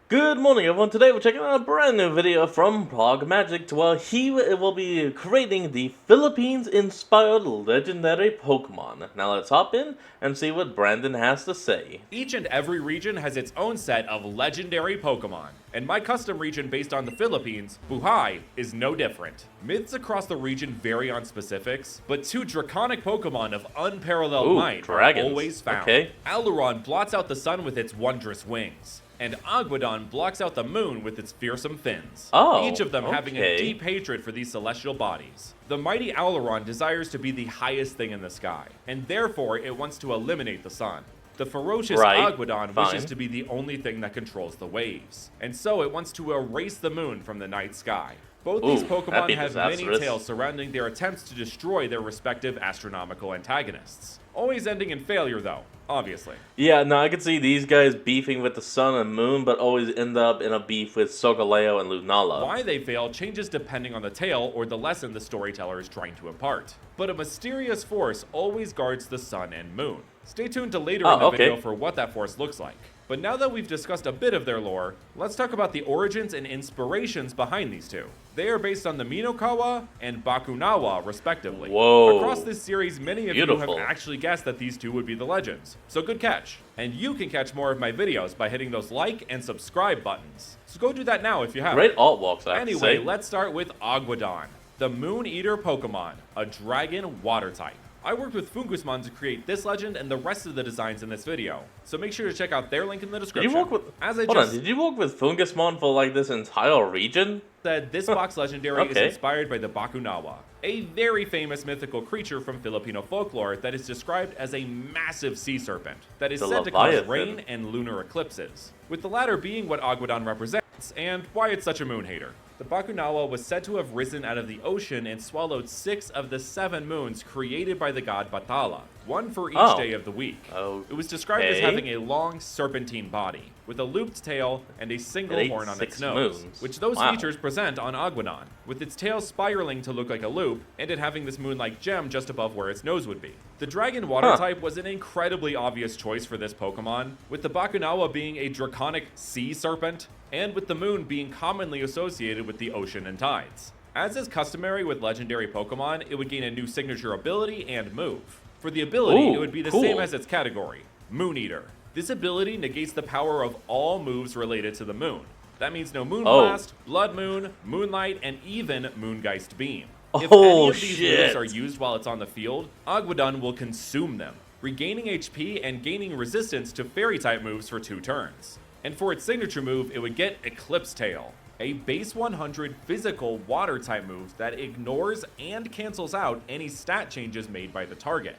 Good morning, everyone. Today we're checking out a brand new video from ProgMagic, where he will be creating the Philippines-inspired legendary Pokemon. Now let's hop in and see what Brandon has to say. Each and every region has its own set of legendary Pokemon, and my custom region based on the Philippines, Buhay, is no different. Myths across the region vary on specifics, but two draconic Pokemon of unparalleled might dragons. are always found. Okay. Ailuron blots out the sun with its wondrous wings, and Aguadon blocks out the moon with its fearsome fins. Oh, each of them having a okay. deep hatred for these celestial bodies. The mighty Ailuron desires to be the highest thing in the sky, and therefore it wants to eliminate the sun. The ferocious Aguadon wishes to be the only thing that controls the waves, and so it wants to erase the moon from the night sky. Both these Pokemon have many tales surrounding their attempts to destroy their respective astronomical antagonists. Always ending in failure though, obviously. Yeah, no, I can see these guys beefing with the sun and moon, but always end up in a beef with Solgaleo and Lunala. Why they fail changes depending on the tale or the lesson the storyteller is trying to impart. But a mysterious force always guards the sun and moon. Stay tuned to later in the video for what that force looks like. But now that we've discussed a bit of their lore, let's talk about the origins and inspirations behind these two. They are based on the Minokawa and Bakunawa, respectively. Whoa. Across this series, many of you have actually guessed that these two would be the legends, so good catch. And you can catch more of my videos by hitting those like and subscribe buttons. So go do that now if you haven't. Great alt walks, I have to say. Anyway, let's start with Aguadon, the Moon Eater Pokemon, a dragon water type. I worked with Fungusmon to create this legend and the rest of the designs in this video, so make sure to check out their link in the description. Did you work with Fungusmon for like this entire region? Said this box legendary is inspired by the Bakunawa, a very famous mythical creature from Filipino folklore that is described as a massive sea serpent that is said to cause rain and lunar eclipses, with the latter being what Aguadon represents and why it's such a moon hater. The Bakunawa was said to have risen out of the ocean and swallowed 6 of the 7 moons created by the god Bathala, one for each day of the week. It was described as having a long serpentine body, with a looped tail and a single horn on its nose, which those features present on Aguadon, with its tail spiraling to look like a loop, and it having this moon-like gem just above where its nose would be. The dragon water type was an incredibly obvious choice for this Pokemon, with the Bakunawa being a draconic sea serpent, and with the moon being commonly associated with the ocean and tides. As is customary with legendary Pokemon, it would gain a new signature ability and move. For the ability, it would be the same as its category, Moon Eater. This ability negates the power of all moves related to the moon. That means no Moonblast, Blood Moon, Moonlight, and even Moongeist Beam. If any of these moves are used while it's on the field, Aguadon will consume them, regaining HP and gaining resistance to Fairy-type moves for 2 turns. And for its signature move, it would get Eclipse Tail, a base 100 physical water-type move that ignores and cancels out any stat changes made by the target.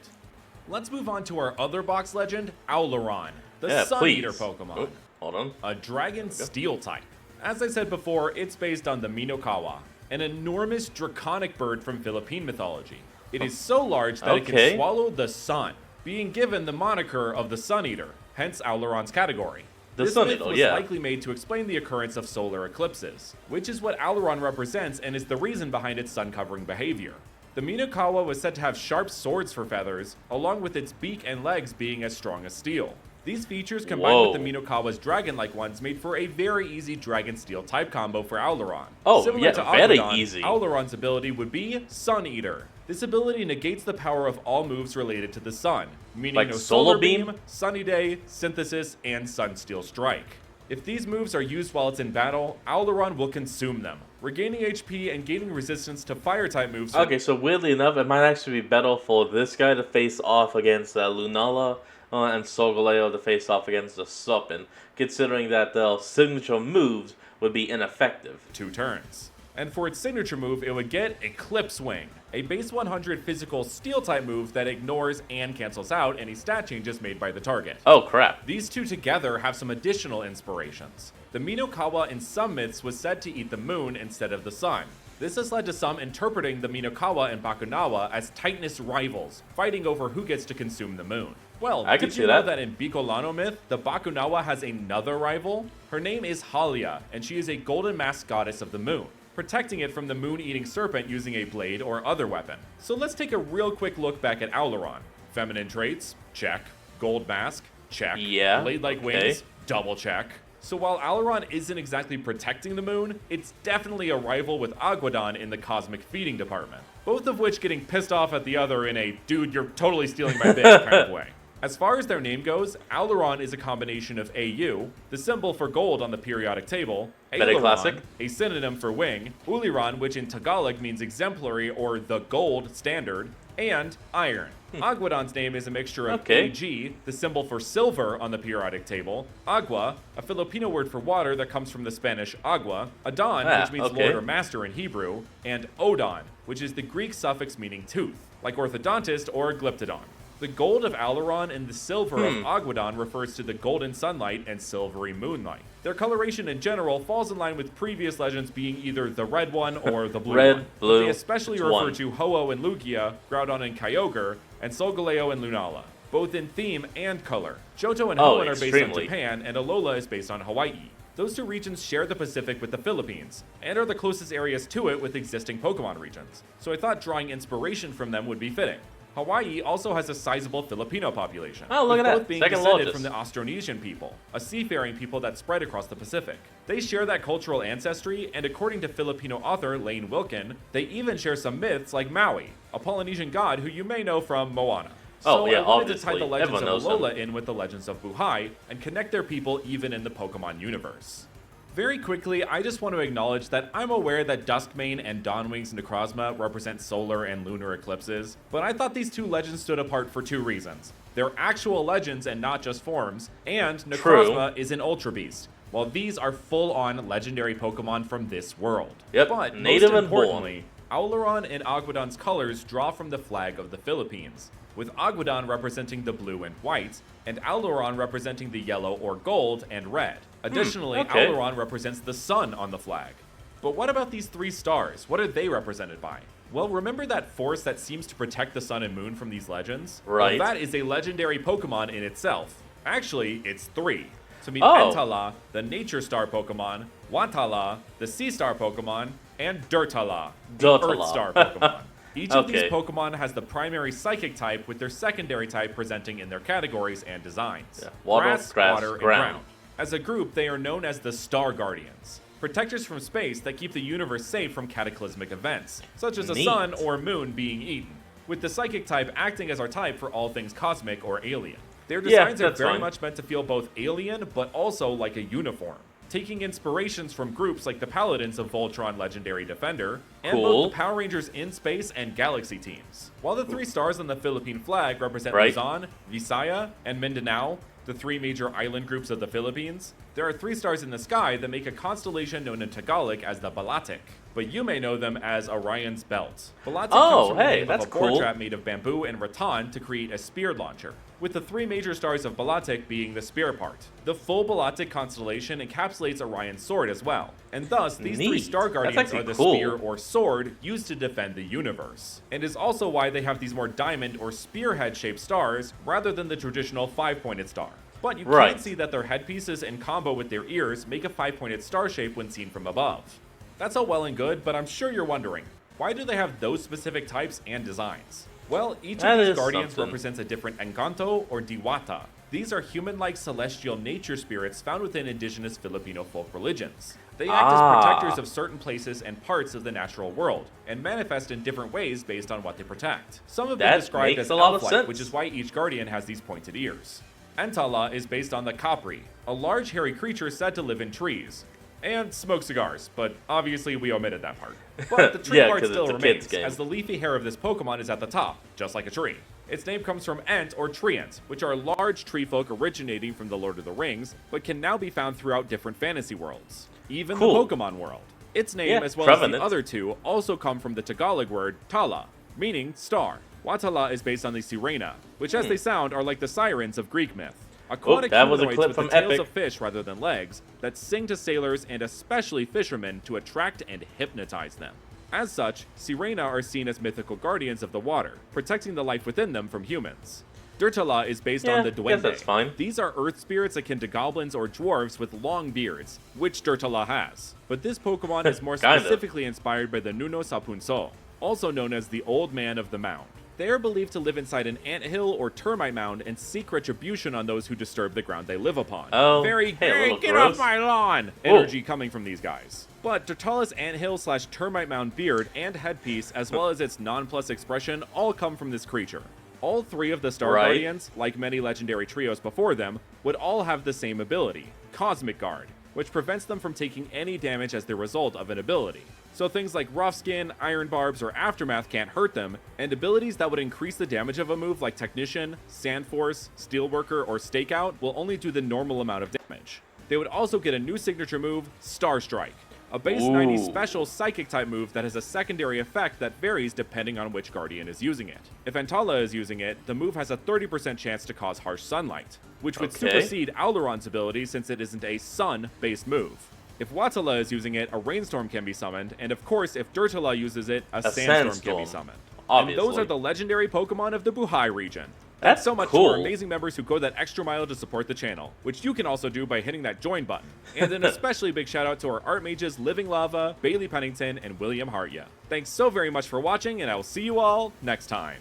Let's move on to our other box legend, Ailuron, the Sun Eater Pokemon. Hold on. A dragon steel type. As I said before, it's based on the Minokawa, an enormous draconic bird from Philippine mythology. It is so large that it can swallow the sun, being given the moniker of the Sun Eater, hence Ailuron's category. This myth was likely made to explain the occurrence of solar eclipses, which is what Ailuron represents and is the reason behind its sun-covering behavior. The Minokawa was said to have sharp swords for feathers, along with its beak and legs being as strong as steel. These features combined with the Minokawa's dragon-like ones made for a very easy dragon-steel type combo for Ailuron. Similar to Aguadon, Ailuron's ability would be Sun Eater. This ability negates the power of all moves related to the sun, meaning no Solar Beam, Sunny Day, Synthesis, and Sunsteel Strike. If these moves are used while it's in battle, Ailuron will consume them, regaining HP and gaining resistance to Fire-type moves. Okay, so weirdly enough, it might actually be better for this guy to face off against Lunala, and Solgaleo to face off against the Serpent, considering that the signature moves would be ineffective. 2 turns. And for its signature move, it would get Eclipse Wing, a base 100 physical steel-type move that ignores and cancels out any stat changes made by the target. Oh crap. These two together have some additional inspirations. The Minokawa in some myths was said to eat the moon instead of the sun. This has led to some interpreting the Minokawa and Bakunawa as Titaness rivals, fighting over who gets to consume the moon. Well, did you know that in Bicolano myth, the Bakunawa has another rival? Her name is Halia, and she is a golden masked goddess of the moon, protecting it from the moon-eating serpent using a blade or other weapon. So let's take a real quick look back at Ailuron. Feminine traits, check. Gold mask, check. Blade-like wings, double check. So while Alaron isn't exactly protecting the moon, it's definitely a rival with Aguadon in the cosmic feeding department, both of which getting pissed off at the other in a dude, you're totally stealing my bit kind of way. As far as their name goes, Alaron is a combination of AU, the symbol for gold on the periodic table, Aileron, a synonym for wing, Uliran, which in Tagalog means exemplary or the gold standard, and iron. Aguadon's name is a mixture of AG, the symbol for silver on the periodic table, Agua, a Filipino word for water that comes from the Spanish agua, Adon, which means lord or master in Hebrew, and Odon, which is the Greek suffix meaning tooth, like orthodontist or glyptodon. The gold of Alaron and the silver of Aguadon refers to the golden sunlight and silvery moonlight. Their coloration in general falls in line with previous legends being either the red one or the blue one. Blue, they especially refer to Ho-Oh and Lugia, Groudon and Kyogre, and Solgaleo and Lunala, both in theme and color. Johto and Hoenn are based on Japan, and Alola is based on Hawaii. Those two regions share the Pacific with the Philippines, and are the closest areas to it with existing Pokemon regions, so I thought drawing inspiration from them would be fitting. Hawaii also has a sizable Filipino population, with both being descended from the Austronesian people, a seafaring people that spread across the Pacific. They share that cultural ancestry, and according to Filipino author Lane Wilkin, they even share some myths like Maui, a Polynesian god who you may know from Moana. So I wanted to tie the legends of Alola in with the legends of Buhai, and connect their people even in the Pokemon universe. Very quickly, I just want to acknowledge that I'm aware that Duskmane and Dawnwing's Necrozma represent solar and lunar eclipses, but I thought these two legends stood apart for two reasons. They're actual legends and not just forms, and Necrozma is an Ultra Beast, while these are full-on legendary Pokemon from this world. But native most importantly, Aularon and Aguadon's colors draw from the flag of the Philippines, with Aguadon representing the blue and white, and Aularon representing the yellow or gold and red. Additionally, Aularon represents the sun on the flag. But what about these three stars? What are they represented by? Well, remember that force that seems to protect the sun and moon from these legends? Right. Well, that is a legendary Pokemon in itself. Actually, it's three. To meet Entala, the nature star Pokemon, Watala, the sea star Pokemon, and Dirtala, the earth star Pokemon. Each of these Pokemon has the primary psychic type, with their secondary type presenting in their categories and designs. Water, grass, and ground. As a group, they are known as the Star Guardians, protectors from space that keep the universe safe from cataclysmic events, such as a sun or moon being eaten, with the psychic type acting as our type for all things cosmic or alien. Their designs are very much meant to feel both alien, but also like a uniform, taking inspirations from groups like the Paladins of Voltron Legendary Defender, and both the Power Rangers in Space and Galaxy teams. While the three stars on the Philippine flag represent Luzon, Visaya, and Mindanao, the three major island groups of the Philippines, there are three stars in the sky that make a constellation known in Tagalog as the Balatic, but you may know them as Orion's Belt. Balatic comes from the name of a boar trap made of bamboo and rattan to create a spear launcher, with the three major stars of Balatic being the spear part. The full Balatic constellation encapsulates Orion's sword as well, and thus these three star guardians are the spear or sword used to defend the universe, and is also why they have these more diamond or spearhead shaped stars rather than the traditional 5-pointed star. But you can see that their headpieces in combo with their ears make a 5-pointed star shape when seen from above. That's all well and good, but I'm sure you're wondering, why do they have those specific types and designs? Well, each of these guardians represents a different Encanto or Diwata. These are human-like celestial nature spirits found within indigenous Filipino folk religions. They act as protectors of certain places and parts of the natural world, and manifest in different ways based on what they protect. Some have been described as elf-like, which is why each guardian has these pointed ears. Entala is based on the Capri, a large hairy creature said to live in trees, and smoke cigars, but obviously we omitted that part. But the tree part still remains, as the leafy hair of this Pokemon is at the top, just like a tree. Its name comes from Ent or Treants, which are large tree folk originating from the Lord of the Rings, but can now be found throughout different fantasy worlds, even the Pokemon world. Its name, as well as the other two, also come from the Tagalog word Tala, meaning star. Watala is based on the Sirena, which as they sound are like the sirens of Greek myth. Aquatic humanoids with the tails of fish rather than legs that sing to sailors and especially fishermen to attract and hypnotize them. As such, Sirena are seen as mythical guardians of the water, protecting the life within them from humans. Dirtala is based on the Duende. These are earth spirits akin to goblins or dwarves with long beards, which Dirtala has. But this Pokemon is more specifically inspired by the Nuno Sapunso, also known as the Old Man of the Mound. They are believed to live inside an anthill or termite mound and seek retribution on those who disturb the ground they live upon. Oh, Very, hey, get gross. off my lawn! Energy coming from these guys. But Dirtala's anthill/termite mound beard and headpiece, as well as its nonplussed expression, all come from this creature. All three of the Star Guardians, like many legendary trios before them, would all have the same ability, Cosmic Guard, which prevents them from taking any damage as the result of an ability. So things like Rough Skin, Iron Barbs, or Aftermath can't hurt them, and abilities that would increase the damage of a move like Technician, Sand Force, Steelworker, or Stakeout will only do the normal amount of damage. They would also get a new signature move, Star Strike, a base 90 special psychic type move that has a secondary effect that varies depending on which Guardian is using it. If Antala is using it, the move has a 30% chance to cause harsh sunlight, which would supersede Auleron's ability since it isn't a sun-based move. If Watala is using it, a rainstorm can be summoned, and of course, if Dirtala uses it, a sandstorm can be summoned. Obviously. And those are the legendary Pokemon of the Buhai region. Thanks so much to our amazing members who go that extra mile to support the channel, which you can also do by hitting that join button. And an especially big shout out to our art mages Living Lava, Bailey Pennington, and William Hartya. Thanks so very much for watching, and I will see you all next time.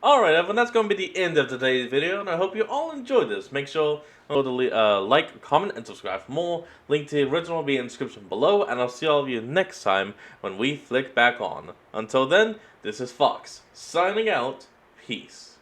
Alright everyone, that's going to be the end of today's video, and I hope you all enjoyed this. Make sure to like, comment, and subscribe for more. Link to the original will be in the description below, and I'll see all of you next time when we flick back on. Until then, this is Fox, signing out. Peace.